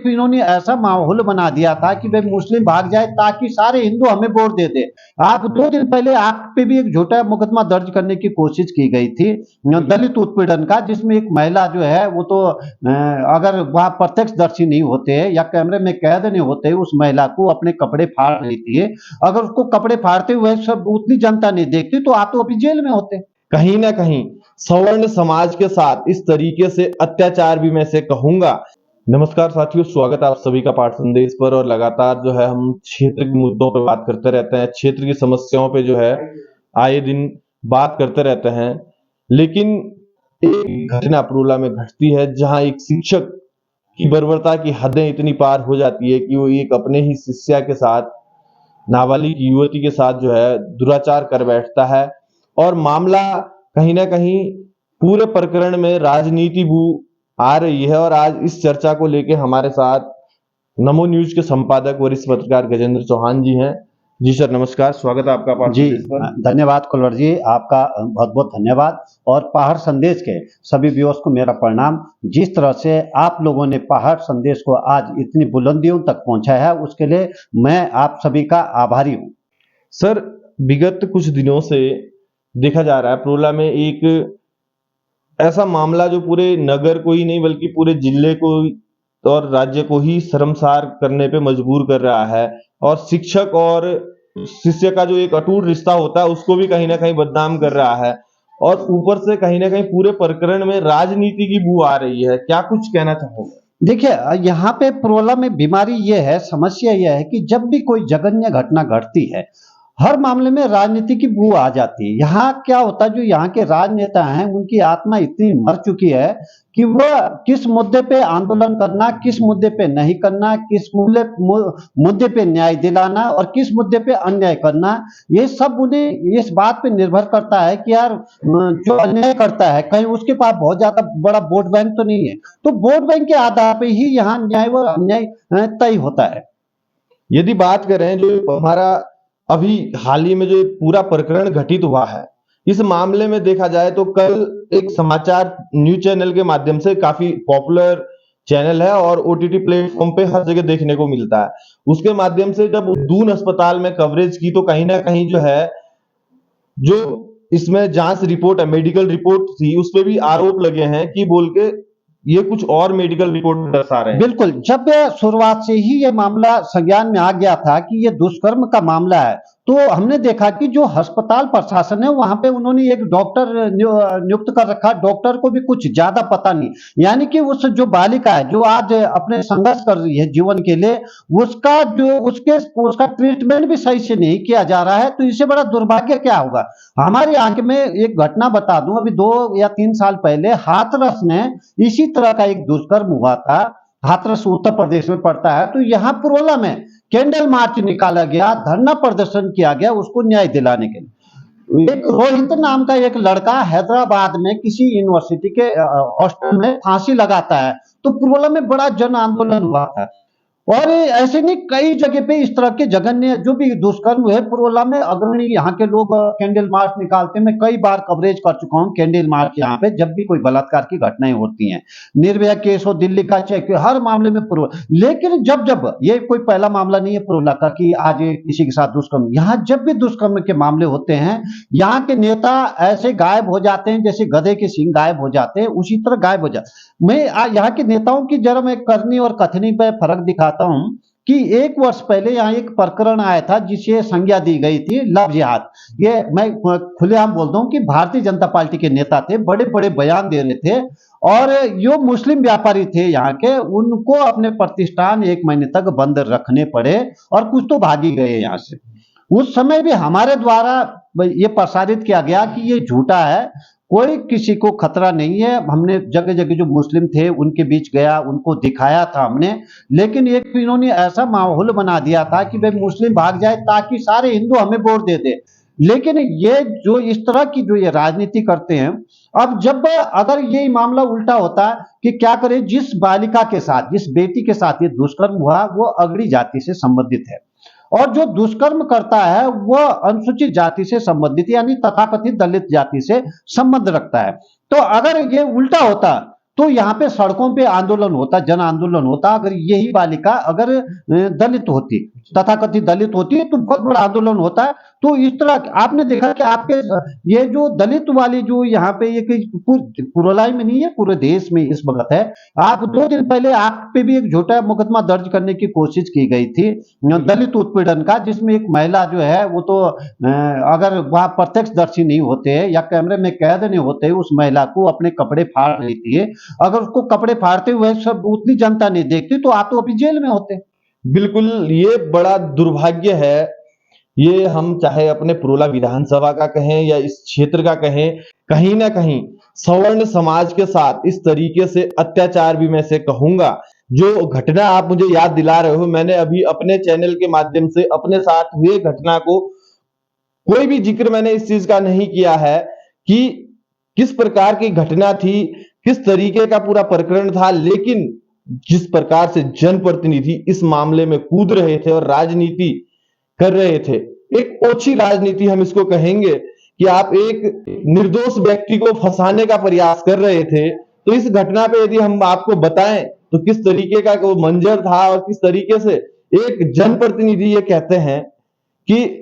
इन्होंने ऐसा माहौल बना दिया था कि भाई मुस्लिम भाग जाए ताकि सारे हिंदू हमें वोट दे दे। आप 2 दिन पहले आप पे भी एक झूठा मुकदमा दर्ज करने की कोशिश की गई थी दलित उत्पीड़न का, जिसमें एक महिला जो है वो तो अगर वहां प्रत्यक्षदर्शी नहीं होते या कैमरे में कैद नहीं होते, उस महिला को अपने कपड़े फाड़ रही थी, अगर उसको कपड़े फाड़ते हुए सब उतनी जनता नहीं देखती तो आप तो अभी जेल में होते। कहीं ना कहीं सवर्ण समाज के साथ इस तरीके से अत्याचार भी मैं से कहूंगा। नमस्कार साथियों, स्वागत है आप सभी का पाठ संदेश पर। और लगातार जो है हम क्षेत्र के मुद्दों पर बात करते रहते हैं, क्षेत्र की समस्याओं पे जो है आए दिन बात करते रहते हैं। लेकिन एक घटना पुरुला में घटती है जहां एक शिक्षक की बर्बरता की हदें इतनी पार हो जाती है कि वो एक अपने ही शिष्या के साथ, नाबालिग युवती के साथ जो है दुराचार कर बैठता है। और मामला कहीं ना कहीं पूरे प्रकरण में राजनीति बू आ रही है। और आज इस चर्चा को लेके हमारे साथ नमो न्यूज के संपादक वरिष्ठ पत्रकार गजेंद्र चौहान जी हैं। जी सर नमस्कार, स्वागत है आपका पहाड़ जी संदेश पर। धन्यवाद कुलवर जी, आपका बहुत बहुत धन्यवाद। और पहाड़ संदेश के सभी व्यूअर्स को मेरा प्रणाम। जिस तरह से आप लोगों ने पहाड़ संदेश को आज इतनी बुलंदियों तक पहुंचाया है, उसके लिए मैं आप सभी का आभारी हूं। सर, विगत कुछ दिनों से देखा जा रहा है पुरुला में एक ऐसा मामला जो पूरे नगर को ही नहीं बल्कि पूरे जिले को और राज्य को ही शर्मसार करने पे मजबूर कर रहा है। और शिक्षक और शिष्य का जो एक अटूट रिश्ता होता है उसको भी कहीं ना कहीं बदनाम कर रहा है। और ऊपर से कहीं ना कहीं पूरे प्रकरण में राजनीति की बू आ रही है। क्या कुछ कहना चाहोगे? देखिए, यहाँ पे पुरोला में बीमारी ये है, समस्या ये है कि जब भी कोई जघन्य घटना घटती है, हर मामले में राजनीति की बू आ जाती है। यहाँ क्या होता है, जो यहाँ के राजनेता हैं उनकी आत्मा इतनी मर चुकी है कि वह किस मुद्दे पे आंदोलन करना, किस मुद्दे पे नहीं करना, किस मुद्दे पे न्याय दिलाना और किस मुद्दे पे अन्याय करना, ये सब उन्हें इस बात पे निर्भर करता है कि यार जो अन्याय करता है कहीं उसके पास बहुत ज्यादा बड़ा वोट बैंक तो नहीं है, तो वोट बैंक के आधार पे ही यहाँ न्याय व अन्याय तय होता है। यदि बात करें जो हमारा अभी हाल ही में जो पूरा प्रकरण घटित हुआ है, इस मामले में देखा जाए तो कल एक समाचार न्यूज चैनल के माध्यम से, काफी पॉपुलर चैनल है और ओटीटी प्लेटफॉर्म पे हर जगह देखने को मिलता है, उसके माध्यम से जब दून अस्पताल में कवरेज की तो कहीं ना कहीं जो है जो इसमें जांच रिपोर्ट है, मेडिकल रिपोर्ट थी, उस पर भी आरोप लगे हैं कि बोल के ये कुछ और मेडिकल रिपोर्ट दर्शा रहे हैं। बिल्कुल, जब शुरुआत से ही ये मामला संज्ञान में आ गया था कि ये दुष्कर्म का मामला है, तो हमने देखा कि जो अस्पताल प्रशासन है वहां पे उन्होंने एक डॉक्टर नियुक्त कर रखा। डॉक्टर को भी कुछ ज्यादा पता नहीं, यानी कि उस जो बालिका है जो आज अपने संघर्ष कर रही है जीवन के लिए, उसका ट्रीटमेंट भी सही से नहीं किया जा रहा है। तो इससे बड़ा दुर्भाग्य क्या होगा। हमारे आंख में एक घटना बता दूं, अभी 2 या 3 साल पहले हाथरस में इसी तरह का एक दुष्कर्म हुआ था। हाथरस उत्तर प्रदेश में पड़ता है, तो यहाँ पुरोला में कैंडल मार्च निकाला गया, धरना प्रदर्शन किया गया उसको न्याय दिलाने के लिए। एक रोहित नाम का एक लड़का हैदराबाद में किसी यूनिवर्सिटी के हॉस्टल में फांसी लगाता है, तो पुरोला में बड़ा जन आंदोलन हुआ था। और ऐसे नहीं, कई जगह पे इस तरह के जघन्य जो भी दुष्कर्म हुए पुरोला में अग्रणी यहाँ के लोग कैंडल मार्च निकालते हैं। मैं कई बार कवरेज कर चुका हूँ कैंडल मार्च यहाँ पे, जब भी कोई बलात्कार की घटनाएं होती हैं, निर्भया केस हो, दिल्ली का चेक, हर मामले में लेकिन जब जब ये कोई पहला मामला नहीं है पुरोला का कि आज किसी के साथ दुष्कर्म, यहाँ जब भी दुष्कर्म के मामले होते हैं यहाँ के नेता ऐसे गायब हो जाते हैं जैसे गधे के सींग गायब हो जाते हैं, उसी तरह गायब हो जाते। मैं यहाँ के नेताओं की जरा मैं करनी और कथनी पे फर्क दिखाता हूं कि 1 वर्ष पहले यहाँ एक प्रकरण आया था जिसे संज्ञा दी गई थी लव जिहाद। ये मैं खुलेआम बोलता हूँ कि भारतीय जनता पार्टी के नेता थे, बड़े बड़े बयान दे रहे थे, और जो मुस्लिम व्यापारी थे यहाँ के, उनको अपने प्रतिष्ठान 1 महीने तक बंद रखने पड़े और कुछ तो भागी गए यहाँ से। उस समय भी हमारे द्वारा ये प्रसारित किया गया कि ये झूठा है, कोई किसी को खतरा नहीं है। हमने जगह जगह जो मुस्लिम थे उनके बीच गया, उनको दिखाया था हमने, लेकिन एक इन्होंने ऐसा माहौल बना दिया था कि भाई मुस्लिम भाग जाए ताकि सारे हिंदू हमें वोट दे दे। लेकिन ये जो इस तरह की जो ये राजनीति करते हैं, अब जब अगर ये मामला उल्टा होता कि क्या करे, जिस बालिका के साथ, जिस बेटी के साथ ये दुष्कर्म हुआ वो अगड़ी जाति से संबंधित है और जो दुष्कर्म करता है वह अनुसूचित जाति से संबंधित यानी तथाकथित दलित जाति से संबंध रखता है। तो अगर ये उल्टा होता तो यहाँ पे सड़कों पे आंदोलन होता, जन आंदोलन होता। अगर यही बालिका अगर दलित होती, तथाकथित दलित होती, तो बहुत बड़ा आंदोलन होता है। तो इस तरह आपने देखा कि आपके ये जो दलित वाली जो यहाँ पे ये पुरलाई में नहीं है, पूरे देश में इस वक्त है। आप 2 दिन पहले आप पे भी एक झूठा मुकदमा दर्ज करने की कोशिश की गई थी दलित उत्पीड़न का, जिसमें एक महिला जो है वो तो अगर वहां प्रत्यक्षदर्शी नहीं होते या कैमरे में कैद नहीं होते, उस महिला को अपने कपड़े फाड़ रही थी, अगर उसको कपड़े फाड़ते हुए सब उतनी जनता नहीं देखती तो आप तो अभी जेल में होते। बिल्कुल, ये बड़ा दुर्भाग्य है। ये हम चाहे अपने पुरोला विधानसभा का कहें या इस क्षेत्र का कहें, कहीं ना कहीं सवर्ण समाज के साथ इस तरीके से अत्याचार भी मैं से कहूंगा। जो घटना आप मुझे याद दिला रहे हो, मैंने अभी अपने चैनल के माध्यम से अपने साथ हुए घटना को कोई भी जिक्र मैंने इस चीज का नहीं किया है कि किस प्रकार की घटना थी, किस तरीके का पूरा प्रकरण था, लेकिन जिस प्रकार से जनप्रतिनिधि इस मामले में कूद रहे थे और राजनीति कर रहे थे, एक ओछी राजनीति हम इसको कहेंगे कि आप एक निर्दोष व्यक्ति को फंसाने का प्रयास कर रहे थे। तो इस घटना पे यदि हम आपको बताएं तो किस तरीके का वो मंजर था और किस तरीके से एक जनप्रतिनिधि ये कहते हैं कि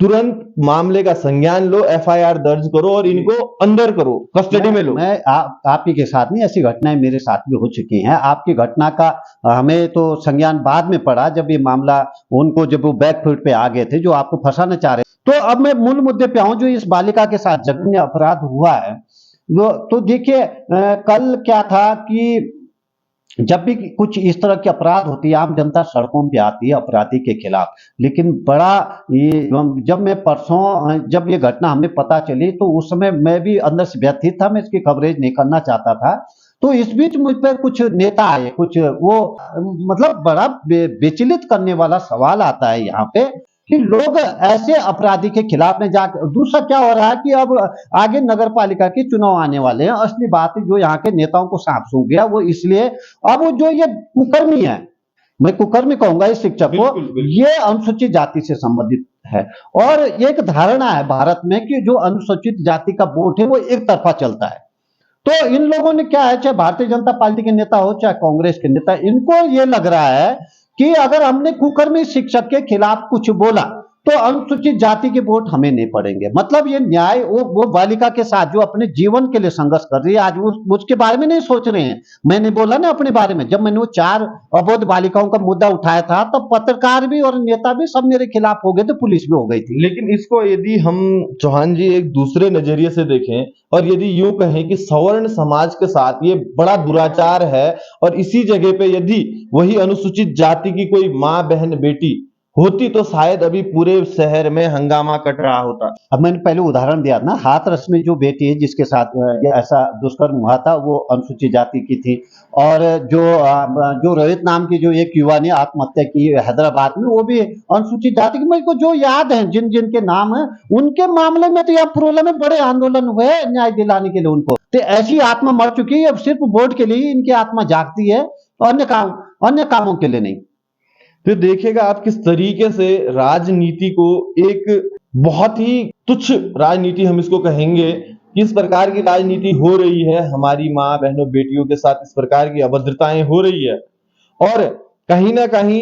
तुरंत मामले का संज्ञान लो, एफआईआर दर्ज करो और इनको अंदर करो, कस्टडी में लो। मैं आप ही के साथ नहीं, ऐसी घटनाएं मेरे साथ भी हो चुकी हैं। आपकी घटना का हमें तो संज्ञान बाद में पड़ा, जब ये मामला उनको जब वो बैकफुट पे आ गए थे, जो आपको फंसाना चाह रहे। तो अब मैं मूल मुद्दे पे आऊं, जो इस बालिका के साथ जघन्य अपराध हुआ है। तो देखिए कल क्या था कि जब भी कुछ इस तरह की अपराध होती है, आम जनता सड़कों पे आती है अपराधी के खिलाफ। लेकिन बड़ा ये जब मैं परसों जब ये घटना हमें पता चली, तो उस समय मैं भी अंदर से व्यथित था, मैं इसकी कवरेज नहीं करना चाहता था। तो इस बीच मुझ पर कुछ नेता आए, कुछ वो मतलब बड़ा विचलित करने वाला सवाल आता है यहाँ पे कि लोग ऐसे अपराधी के खिलाफ में जाकर। दूसरा क्या हो रहा है कि अब आगे नगर पालिका के चुनाव आने वाले हैं। असली बात जो यहाँ के नेताओं को सांप सूंघ गया, वो इसलिए अब जो ये कुकर्मी है, मैं कुकर्मी कहूंगा इस शिक्षक को, ये अनुसूचित जाति से संबंधित है। और एक धारणा है भारत में कि जो अनुसूचित जाति का वोट है वो एक तरफा चलता है। तो इन लोगों ने क्या है, चाहे भारतीय जनता पार्टी के नेता हो चाहे कांग्रेस के नेता, इनको ये लग रहा है कि अगर हमने कुकर्मी शिक्षक के खिलाफ कुछ बोला तो अनुसूचित जाति के वोट हमें नहीं पड़ेंगे। मतलब ये न्याय वो बालिका के साथ जो अपने जीवन के लिए संघर्ष कर रही है, आज वो उसके बारे में नहीं सोच रहे हैं। मैंने बोला ना अपने बारे में, जब मैंने वो 4 अबोध बालिकाओं का मुद्दा उठाया था, तब पत्रकार भी और नेता भी सब मेरे खिलाफ हो गए थे, पुलिस भी हो गई थी। लेकिन इसको यदि हम चौहान जी एक दूसरे नजरिए से देखें और यदि यूं कहें कि सवर्ण समाज के साथ ये बड़ा दुराचार है, और इसी जगह पे यदि वही अनुसूचित जाति की कोई माँ बहन बेटी होती तो शायद अभी पूरे शहर में हंगामा कट रहा होता। अब मैंने पहले उदाहरण दिया ना, हाथरस में जो बेटी है जिसके साथ ये ऐसा दुष्कर्म हुआ था, वो अनुसूचित जाति की थी। और जो रोहित नाम की जो एक युवा ने आत्महत्या की हैदराबाद में, वो भी अनुसूचित जाति की। मेरे को जो याद है जिन जिन के नाम है, उनके मामले में तो यहाँ पुरोला में बड़े आंदोलन हुए न्याय दिलाने के लिए उनको। तो ऐसी आत्मा मर चुकी है, अब सिर्फ वोट के लिए इनकी आत्मा जागती है, अन्य कामों के लिए नहीं। तो देखिएगा आप किस तरीके से राजनीति को एक बहुत ही तुच्छ राजनीति हम इसको कहेंगे, किस प्रकार की राजनीति हो रही है, हमारी माँ बहनों बेटियों के साथ इस प्रकार की अभद्रताएं हो रही है। और कहीं ना कहीं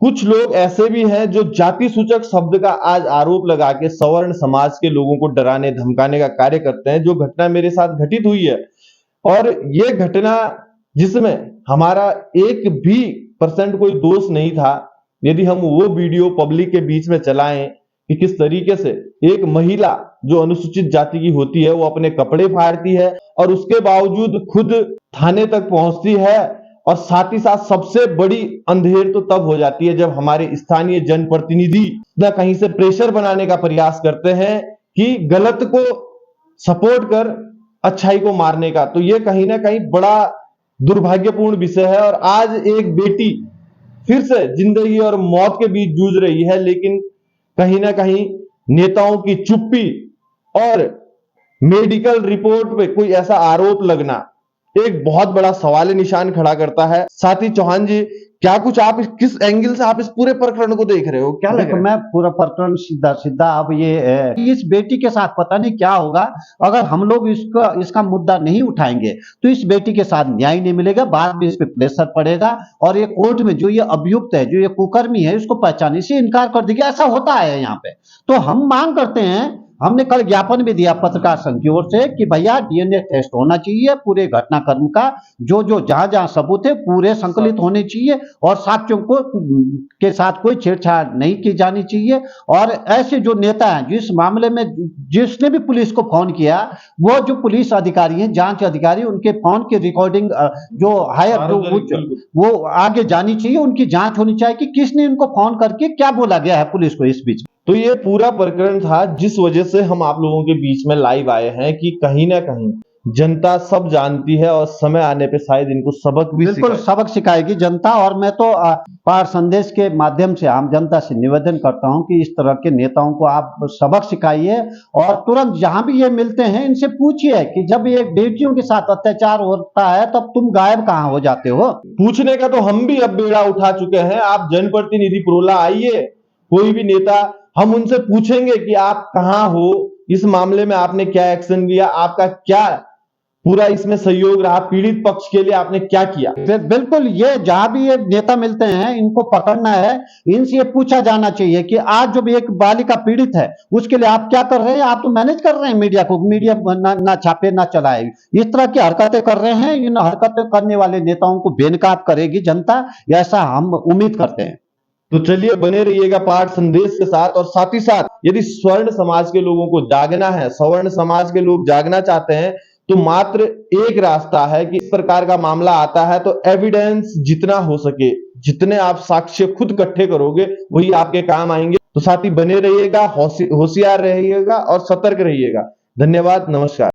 कुछ लोग ऐसे भी हैं जो जाति सूचक शब्द का आज आरोप लगा के सवर्ण समाज के लोगों को डराने धमकाने का कार्य करते हैं, जो घटना मेरे साथ घटित हुई है। और ये घटना जिसमें हमारा 1% कोई दोष नहीं था, यदि हम वो वीडियो पब्लिक के बीच में चलाएं कि किस तरीके से एक महिला जो अनुसूचित जाति की होती है वो अपने कपड़े फाड़ती है और उसके बावजूद खुद थाने तक पहुंचती है। और साथ ही साथ सबसे बड़ी अंधेर तो तब हो जाती है जब हमारे स्थानीय जनप्रतिनिधि ना कहीं से प्रेशर बनाने का प्रयास करते हैं कि गलत को सपोर्ट कर अच्छाई को मारने का। तो ये कहीं ना कहीं बड़ा दुर्भाग्यपूर्ण विषय है। और आज एक बेटी फिर से जिंदगी और मौत के बीच जूझ रही है, लेकिन कहीं ना कहीं नेताओं की चुप्पी और मेडिकल रिपोर्ट पे कोई ऐसा आरोप लगना एक बहुत बड़ा सवाल निशान खड़ा करता है। साथ ही चौहान जी, क्या कुछ आप किस एंगल से आप इस पूरे प्रकरण को देख रहे हो, क्या लग देखो, रहा है? मैं पूरा प्रकरण सीधा सीधा अब ये इस बेटी के साथ पता नहीं क्या होगा। अगर हम लोग इसका मुद्दा नहीं उठाएंगे तो इस बेटी के साथ न्याय नहीं मिलेगा, बाद में इस पे प्रेशर पड़ेगा और ये कोर्ट में जो ये अभियुक्त है, जो ये कुकर्मी है, इसको पहचानने से इनकार कर देगी। ऐसा होता है यहाँ पे। तो हम मांग करते हैं, हमने कल ज्ञापन भी दिया पत्रकार संघ की ओर से कि भैया डीएनए टेस्ट होना चाहिए पूरे घटनाक्रम का, जो जो जहां जहां सबूत है पूरे संकलित होने चाहिए और साक्ष्यों को के साथ कोई छेड़छाड़ नहीं की जानी चाहिए। और ऐसे जो नेता हैं, जिस मामले में जिसने भी पुलिस को फोन किया, वो जो पुलिस अधिकारी हैं, जांच अधिकारी, उनके फोन की रिकॉर्डिंग जो हायर वो आगे जानी चाहिए, उनकी जांच होनी चाहिए कि किसने इनको फोन करके क्या बोला गया है पुलिस को इस बीच। तो ये पूरा प्रकरण था जिस वजह से हम आप लोगों के बीच में लाइव आए हैं कि कहीं ना कहीं जनता सब जानती है और समय आने पे शायद इनको सबक भी बिल्कुल सबक सिखाएगी जनता। और मैं तो पाठ संदेश के माध्यम से आम जनता से निवेदन करता हूं कि इस तरह के नेताओं को आप सबक सिखाइए और तुरंत जहां भी ये मिलते हैं इनसे पूछिए कि जब ये बेटियों के साथ अत्याचार होता है तब तुम गायब कहां हो जाते हो। पूछने का तो हम भी अब बेड़ा उठा चुके हैं। आप जनप्रतिनिधि प्रोला आइए, कोई भी नेता, हम उनसे पूछेंगे कि आप कहां हो, इस मामले में आपने क्या एक्शन लिया, आपका क्या पूरा इसमें सहयोग रहा, पीड़ित पक्ष के लिए आपने क्या किया। बिल्कुल, ये जहां भी ये नेता मिलते हैं इनको पकड़ना है, इनसे ये पूछा जाना चाहिए कि आज जो भी एक बालिका पीड़ित है उसके लिए आप क्या कर रहे हैं। आप तो मैनेज कर रहे हैं मीडिया को, मीडिया ना छापे ना चलाए, इस तरह की हरकतें कर रहे हैं। इन हरकतें करने वाले नेताओं को बेनकाब करेगी जनता, ऐसा हम उम्मीद करते हैं। तो चलिए बने रहिएगा पाठ संदेश के साथ। और साथ ही साथ यदि स्वर्ण समाज के लोगों को जागना है, सवर्ण समाज के लोग जागना चाहते हैं, तो मात्र एक रास्ता है कि इस प्रकार का मामला आता है तो एविडेंस जितना हो सके, जितने आप साक्ष्य खुद इकट्ठे करोगे वही आपके काम आएंगे। तो साथ ही बने रहिएगा, होशियार रहिएगा और सतर्क रहिएगा। धन्यवाद, नमस्कार।